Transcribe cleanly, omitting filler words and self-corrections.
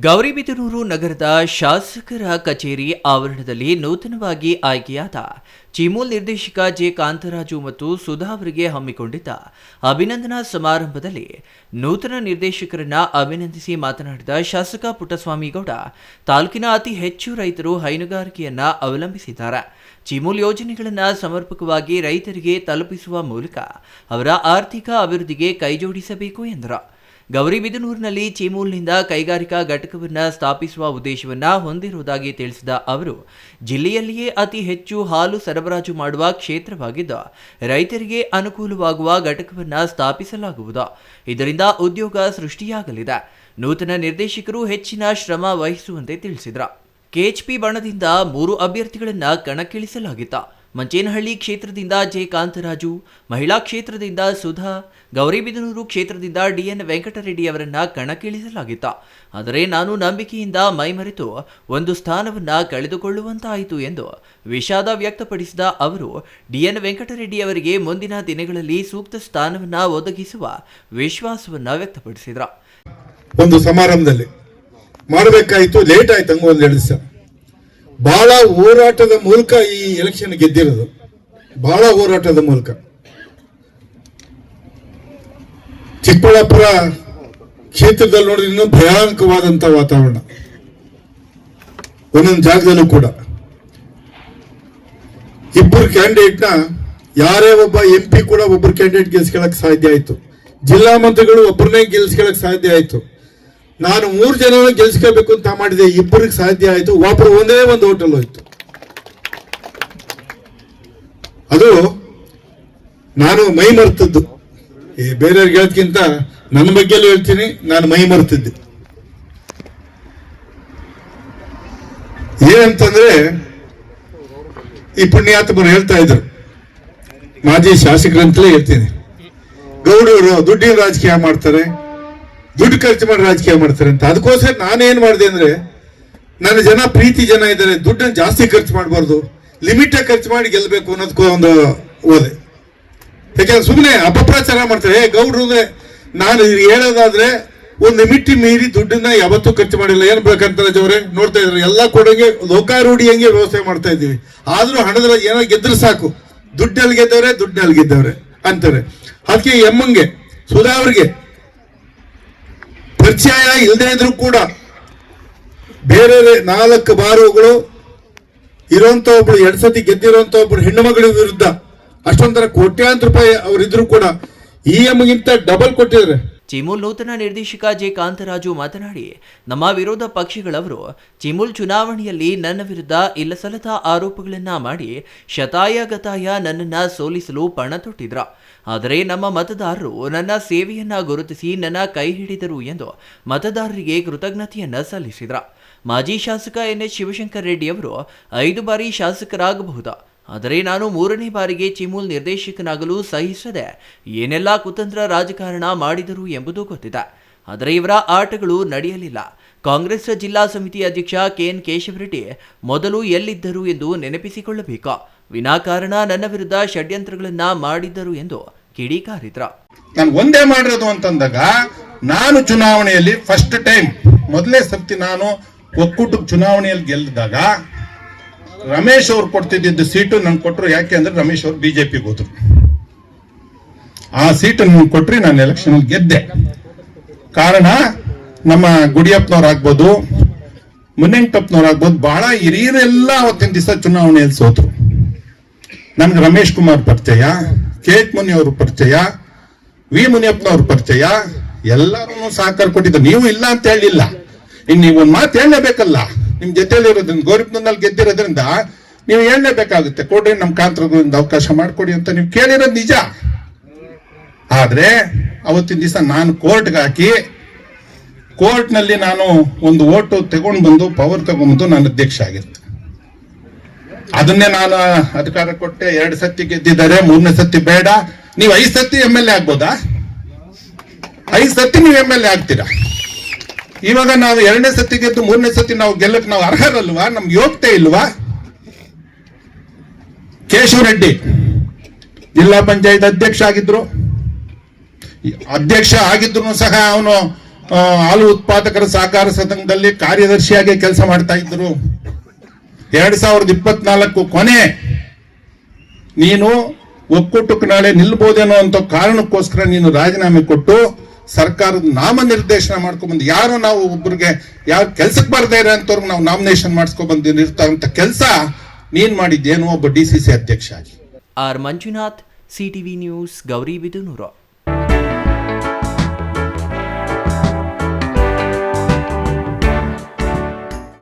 ಗೌರಿಬಿದನೂರು ನಗರದ ಶಾಸಕರ ಕಚೇರಿ ಆವರಣದಲ್ಲಿ ನೂತನವಾಗಿ ಆಯ್ಕೆಯಾದ ಚಿಮೂಲ್ ನಿರ್ದೇಶಕ ಜೆ ಕಾಂತರಾಜು ಮತ್ತು ಸುಧಾ ಅವರಿಗೆ ಹಮ್ಮಿಕೊಂಡಿದ್ದ ಅಭಿನಂದನಾ ಸಮಾರಂಭದಲ್ಲಿ ನೂತನ ನಿರ್ದೇಶಕರನ್ನ ಅಭಿನಂದಿಸಿ ಮಾತನಾಡಿದ ಶಾಸಕ ಪುಟ್ಟಸ್ವಾಮಿಗೌಡ, ತಾಲೂಕಿನ ಅತಿ ಹೆಚ್ಚು ರೈತರು ಹೈನುಗಾರಿಕೆಯನ್ನ ಅವಲಂಬಿಸಿದ್ದಾರೆ. ಚಿಮೂಲ್ ಯೋಜನೆಗಳನ್ನು ಸಮರ್ಪಕವಾಗಿ ರೈತರಿಗೆ ತಲುಪಿಸುವ ಮೂಲಕ ಅವರ ಆರ್ಥಿಕ ಅಭಿವೃದ್ಧಿಗೆ ಕೈಜೋಡಿಸಬೇಕು ಎಂದರು. ಗೌರಿಬಿದನೂರಿನಲ್ಲಿ ಚಿಮೂಲ್ನಿಂದ ಕೈಗಾರಿಕಾ ಘಟಕವನ್ನು ಸ್ಥಾಪಿಸುವ ಉದ್ದೇಶವನ್ನು ಹೊಂದಿರುವುದಾಗಿ ತಿಳಿಸಿದ ಅವರು, ಜಿಲ್ಲೆಯಲ್ಲಿಯೇ ಅತಿ ಹೆಚ್ಚು ಹಾಲು ಸರಬರಾಜು ಮಾಡುವ ಕ್ಷೇತ್ರವಾಗಿದ್ದು ರೈತರಿಗೆ ಅನುಕೂಲವಾಗುವ ಘಟಕವನ್ನು ಸ್ಥಾಪಿಸಲಾಗುವುದು. ಇದರಿಂದ ಉದ್ಯೋಗ ಸೃಷ್ಟಿಯಾಗಲಿದೆ. ನೂತನ ನಿರ್ದೇಶಕರು ಹೆಚ್ಚಿನ ಶ್ರಮ ವಹಿಸುವಂತೆ ತಿಳಿಸಿದರು. ಕೆಎಚ್ಪಿ ಬಣದಿಂದ 3 ಅಭ್ಯರ್ಥಿಗಳನ್ನು ಕಣಕ್ಕಿಳಿಸಲಾಗಿತ್ತು. ಮಂಚೇನಹಳ್ಳಿ ಕ್ಷೇತ್ರದಿಂದ ಜೆ ಕಾಂತರಾಜು, ಮಹಿಳಾ ಕ್ಷೇತ್ರದಿಂದ ಸುಧಾ, ಗೌರಿಬಿದನೂರು ಕ್ಷೇತ್ರದಿಂದ ಡಿಎನ್ ವೆಂಕಟರೆಡ್ಡಿ ಅವರನ್ನ ಕಣಕ್ಕಿಳಿಸಲಾಗಿತ್ತು. ಆದರೆ ನಾನು ನಂಬಿಕೆಯಿಂದ ಮೈಮರೆತು ಒಂದು ಸ್ಥಾನವನ್ನ ಕಳೆದುಕೊಳ್ಳುವಂತಾಯಿತು ಎಂದು ವಿಷಾದ ವ್ಯಕ್ತಪಡಿಸಿದ ಅವರು, ಡಿಎನ್ ವೆಂಕಟರೆಡ್ಡಿ ಅವರಿಗೆ ಮುಂದಿನ ದಿನಗಳಲ್ಲಿ ಸೂಕ್ತ ಸ್ಥಾನವನ್ನ ಒದಗಿಸುವ ವಿಶ್ವಾಸವನ್ನ ವ್ಯಕ್ತಪಡಿಸಿದರು. ಒಂದು ಸಮಾರಂಭದಲ್ಲಿ ಮಾಡಬೇಕಾಯಿತು, ಲೇಟ್ ಆಯ್ತು. ಹಂಗ ಒಂದು ದಿವಸ ಬಹಳ ಹೋರಾಟದ ಮೂಲಕ ಈ ಎಲೆಕ್ಷನ್ ಗೆದ್ದಿರೋದು, ಬಹಳ ಹೋರಾಟದ ಮೂಲಕ. ಚಿಕ್ಕಬಳ್ಳಾಪುರ ಕ್ಷೇತ್ರದಲ್ಲಿ ನೋಡಿದ್ರೆ ಇನ್ನೂ ಭಯಾನಕವಾದಂತ ವಾತಾವರಣ ಒಂದೊಂದು ಜಾಗದಲ್ಲೂ ಕೂಡ. ಇಬ್ಬರು ಕ್ಯಾಂಡಿಡೇಟ್ನ ಯಾರೇ ಒಬ್ಬ MP ಕೂಡ ಒಬ್ಬರು ಕ್ಯಾಂಡಿಡೇಟ್ ಗೆಲ್ಸ್ಕೊಳ್ಳಕ್ ಸಾಧ್ಯ ಆಯ್ತು. ಜಿಲ್ಲಾ ಮಂತ್ರಿಗಳು ಒಬ್ಬರನ್ನೇ ಗೆಲ್ಸ್ಕೊಳ್ಳಕ್ ಸಾಧ್ಯ ಆಯ್ತು. ನಾನು 3 ಜನನ ಗೆಲ್ಸ್ಕೋಬೇಕು ಅಂತ ಮಾಡಿದೆ, ಇಬ್ಬರಿಗೆ ಸಾಧ್ಯ ಆಯ್ತು. ಒಬ್ಬರು ಒಂದೇ ಒಂದು ಹೋಟೆಲ್ ಹೋಯ್ತು. ಅದು ನಾನು ಮೈ ಮರ್ತದ್ದು. ಬೇರೆಯವ್ರಿಗೆ ಹೇಳೋದ್ಕಿಂತ ನನ್ನ ಬಗ್ಗೆ ಹೇಳ್ತೀನಿ, ನಾನು ಮೈ ಮರ್ತಿದ್ದೆ. ಏನಂತಂದ್ರೆ, ಈ ಪುಣ್ಯಾತ್ಮರು ಹೇಳ್ತಾ ಇದ್ರು, ಮಾಜಿ ಶಾಸಕರಂತಲೇ ಹೇಳ್ತೀನಿ, ಗೌಡರು ದುಡ್ಡಿನ ರಾಜಕೀಯ ಮಾಡ್ತಾರೆ, ದುಡ್ಡು ಖರ್ಚು ಮಾಡಿ ರಾಜಕೀಯ ಮಾಡ್ತಾರೆ ಅಂತ. ಅದಕ್ಕೋಸ್ಕರ ನಾನೇನ್ ಮಾಡಿದೆ ಅಂದ್ರೆ, ನನ್ನ ಜನ ಪ್ರೀತಿ ಜನ ಇದ್ದಾರೆ, ದುಡ್ಡನ್ನು ಜಾಸ್ತಿ ಖರ್ಚು ಮಾಡಬಾರ್ದು, ಲಿಮಿಟ್ ಖರ್ಚು ಮಾಡಿ ಗೆಲ್ಲಬೇಕು ಅನ್ನೋದಕ್ಕೂ ಒಂದು ಓದೆ. ಯಾಕಂದ್ರೆ ಸುಮ್ಮನೆ ಅಪಪ್ರಚಾರ ಮಾಡ್ತಾರೆ. ಗೌಡ್ರು ಅಂದ್ರೆ ನಾನು ಹೇಳೋದಾದ್ರೆ ಒಂದು ಲಿಮಿಟ್ ಮೀರಿ ದುಡ್ಡನ್ನ ಯಾವತ್ತೂ ಖರ್ಚು ಮಾಡಿಲ್ಲ. ಏನ್ ಬೇಕಂತಾರೆ ಅವರೇ ನೋಡ್ತಾ ಇದ್ದಾರೆ, ಎಲ್ಲ ಕೊಡೋಂಗೆ ಲೋಕಾರೂಢಿ ಹಂಗೆ ವ್ಯವಸ್ಥೆ ಮಾಡ್ತಾ ಇದ್ದೀವಿ. ಆದ್ರೂ ಹಣದ ಏನೋ ಗೆದ್ರೆ ಸಾಕು, ದುಡ್ಡಲ್ಲಿ ಗೆದ್ದವ್ರೆ ಅಂತಾರೆ. ಅದಕ್ಕೆ ಎಮ್ಮಂಗೆ ಸುಧಾ ಅವ್ರಿಗೆ ಪರಿಚಯ ಇಲ್ಲದೆ ಇದ್ರು ಕೂಡ ಬೇರೆ 4 ಬಾರುಗಳು ಇರುವಂತ ಒಬ್ರು 2 ಸತಿ ಗೆದ್ದಿರುವಂತ ಒಬ್ರು ಹೆಣ್ಣು ಮಗಳ ವಿರುದ್ಧ ಅಷ್ಟೊಂದರ ಕೋಟ್ಯಾಂತರ ರೂಪಾಯಿ ಅವರಿದ್ರು ಕೂಡ ಈ ಎಮ್ಗಿಂತ ಡಬಲ್ ಕೊಟ್ಟಿದ್ದಾರೆ. ಚಿಮೂಲ್ ನೂತನ ನಿರ್ದೇಶಕ ಜೆ ಕಾಂತರಾಜು ಮಾತನಾಡಿ, ನಮ್ಮ ವಿರೋಧ ಪಕ್ಷಗಳವರು ಚಿಮೂಲ್ ಚುನಾವಣೆಯಲ್ಲಿ ನನ್ನ ವಿರುದ್ಧ ಇಲ್ಲಸಲ್ಲದ ಆರೋಪಗಳನ್ನ ಮಾಡಿ ಶತಾಯಗತಾಯ ನನ್ನನ್ನ ಸೋಲಿಸಲು ಪಣ ತೊಟ್ಟಿದ್ರು. ಆದರೆ ನಮ್ಮ ಮತದಾರರು ನನ್ನ ಸೇವೆಯನ್ನ ಗುರುತಿಸಿ ನನ್ನ ಕೈ ಹಿಡಿದರು ಎಂದು ಮತದಾರರಿಗೆ ಕೃತಜ್ಞತೆಯನ್ನ ಸಲ್ಲಿಸಿದ್ರು. ಮಾಜಿ ಶಾಸಕ NH ಶಿವಶಂಕರ್ ರೆಡ್ಡಿ ಅವರು 5 ಬಾರಿ ಶಾಸಕರಾಗಬಹುದು, ಆದರೆ ನಾನು 3ನೇ ಬಾರಿಗೆ ಚಿಮೂಲ್ ನಿರ್ದೇಶಕನಾಗಲು ಸಹಿಸದೆ ಏನೆಲ್ಲ ಕುತಂತ್ರ ರಾಜಕಾರಣ ಮಾಡಿದರು ಎಂಬುದು ಗೊತ್ತಿದೆ. ಆದರೆ ಇವರ ಆಟಗಳು ನಡೆಯಲಿಲ್ಲ. ಕಾಂಗ್ರೆಸ್ ಜಿಲ್ಲಾ ಸಮಿತಿ ಅಧ್ಯಕ್ಷ KN ಕೇಶವರೆಡ್ಡಿ ಮೊದಲು ಎಲ್ಲಿದ್ದರು ಎಂದು ನೆನಪಿಸಿಕೊಳ್ಳಬೇಕು. ವಿನಾಕಾರಣ ನನ್ನ ವಿರುದ್ಧ ಷಡ್ಯಂತ್ರಗಳನ್ನ ಮಾಡಿದ್ದರು ಎಂದು ಕಿಡಿಕಾರಿದ್ರು. ನಾನು ಒಂದೇ ಮಾಡಿರೋದು ಅಂತಂದಾಗ, ನಾನು ಚುನಾವಣೆಯಲ್ಲಿ ಫಸ್ಟ್ ಟೈಮ್ ಮೊದಲನೇ ಸರ್ತಿ ನಾನು ಒಕ್ಕೂಟ ಚುನಾವಣೆಯಲ್ಲಿ ಗೆಲ್ಲಿದಾಗ ರಮೇಶ್ ಅವ್ರು ಕೊಡ್ತಿದ್ದ ಸೀಟು ನನ್ಗೆ ಕೊಟ್ಟರು. ಯಾಕೆ ಅಂದ್ರೆ ರಮೇಶ್ ಅವರು ಬಿಜೆಪಿಗೆ ಹೋದ್ರು. ಆ ಸೀಟು ನನ್ಗೆ ಕೊಟ್ರಿ, ನಾನು ಎಲೆಕ್ಷನ್ ಅಲ್ಲಿ ಗೆದ್ದೆ. ಕಾರಣ ನಮ್ಮ ಗುಡಿಯಪ್ಪನವ್ರಾಗ್ಬೋದು, ಮುನ್ನೆಂಟಪ್ಪನವ್ರಾಗ್ಬೋದು, ಬಹಳ ಹಿರಿಯರೆಲ್ಲ ಅವತ್ತಿನ ದಿವಸ ಚುನಾವಣೆಯಲ್ಲಿ ಸೋತರು. ನನ್ಗೆ ರಮೇಶ್ ಕುಮಾರ್ ಪರಿಚಯ, KH ಮುನಿ ಅವ್ರ ಪರಿಚಯ, V ಮುನಿಯಪ್ಪನವ್ರ ಪರಿಚಯ, ಎಲ್ಲರೂ ಸಹಕಾರ ಕೊಟ್ಟಿದ್ದರು. ನೀವು ಇಲ್ಲ ಅಂತ ಹೇಳಿಲ್ಲ, ಇನ್ನು ನೀವು ಒಂದು ಮಾತು ಹೇಳಲೇಬೇಕಲ್ಲ. ನಿಮ್ ಜೊತೆಲಿರೋದ್ರಿಂದ ಗೌರಿಬಿದನೂರಿನಲ್ಲಿ ಗೆದ್ದಿರೋದ್ರಿಂದ ನೀವು ಹೇಳಲೇಬೇಕಾಗುತ್ತೆ. ಕೊಡ್ರಿ, ನಮ್ ಕಾಂತರಾಜರಿಂದ ಅವಕಾಶ ಮಾಡಿಕೊಡಿ ಅಂತ ನೀವು ಕೇಳಿರೋದು ನಿಜ. ಆದ್ರೆ ಅವತ್ತಿನ ದಿವಸ ನಾನು ಕೋರ್ಟ್ಗೆ ಹಾಕಿ, ಕೋರ್ಟ್ನಲ್ಲಿ ನಾನು ಒಂದು ಓಟು ತಗೊಂಡು ಬಂದು ಪವರ್ ತಗೊಂಡ್ಬಂದು ನಾನು ಅಧ್ಯಕ್ಷ ಆಗಿರ್ತೆ. ಅದನ್ನೇ ನಾನು ಅಧಿಕಾರ ಕೊಟ್ಟೆ. 2 ಸತಿ ಗೆದ್ದಿದ್ದಾರೆ, 3ನೇ ಸತಿ ಬೇಡ. ನೀವು 5 ಸತಿ MLA ಆಗ್ಬೋದಾ? 5 ಸತಿ ನೀವು MLA ಆಗ್ತೀರಾ? ಇವಾಗ ನಾವು 2ನೇ ಸತಿ ಗೆದ್ದು 3ನೇ ಸತಿ ನಾವು ಗೆಲ್ಲಕ್ಕೆ ನಾವು ಅರ್ಹರಲ್ವಾ? ನಮ್ಗೆ ಯೋಗ್ಯತೆ ಇಲ್ವಾ? ಕೇಶವರೆಡ್ಡಿ ಜಿಲ್ಲಾ ಪಂಚಾಯತ್ ಅಧ್ಯಕ್ಷ ಆಗಿದ್ರು ಸಹ ಅವನು ಹಾಲು ಉತ್ಪಾದಕರ ಸಹಕಾರ ಸಂಘದಲ್ಲಿ ಕಾರ್ಯದರ್ಶಿಯಾಗಿ ಕೆಲಸ ಮಾಡ್ತಾ ಇದ್ರು. 2024 ಕೊನೆ ನೀನು ಒಕ್ಕೂಟಕ್ಕೆ ನಾಳೆ ನಿಲ್ಬೋದೇನೋ ಅಂತ ಕಾರಣಕ್ಕೋಸ್ಕರ ನೀನು ರಾಜೀನಾಮೆ ಕೊಟ್ಟು ಸರ್ಕಾರದ ನಾಮನಿರ್ದೇಶನ ಮಾಡ್ಕೊಂಡ್ಬಂದು ಯಾರು ನಾವು ಒಬ್ಬರಿಗೆ ಯಾರು ಕೆಲ್ಸಕ್ಕೆ ಬರ್ದೇ ಇರೋಂಥವ್ರಿಗೆ ನಾವು ನಾಮಿನೇಷನ್ ಮಾಡಿಸ್ಕೊಂಡ್ಬಂದು ಇರ್ತಕ್ಕಂಥ ಕೆಲಸ ನೀನ್ ಮಾಡಿದ್ದೇನು ಒಬ್ಬ DCC ಅಧ್ಯಕ್ಷ ಆಗಿ. R Manjunath, CTV news, Gauribidanur.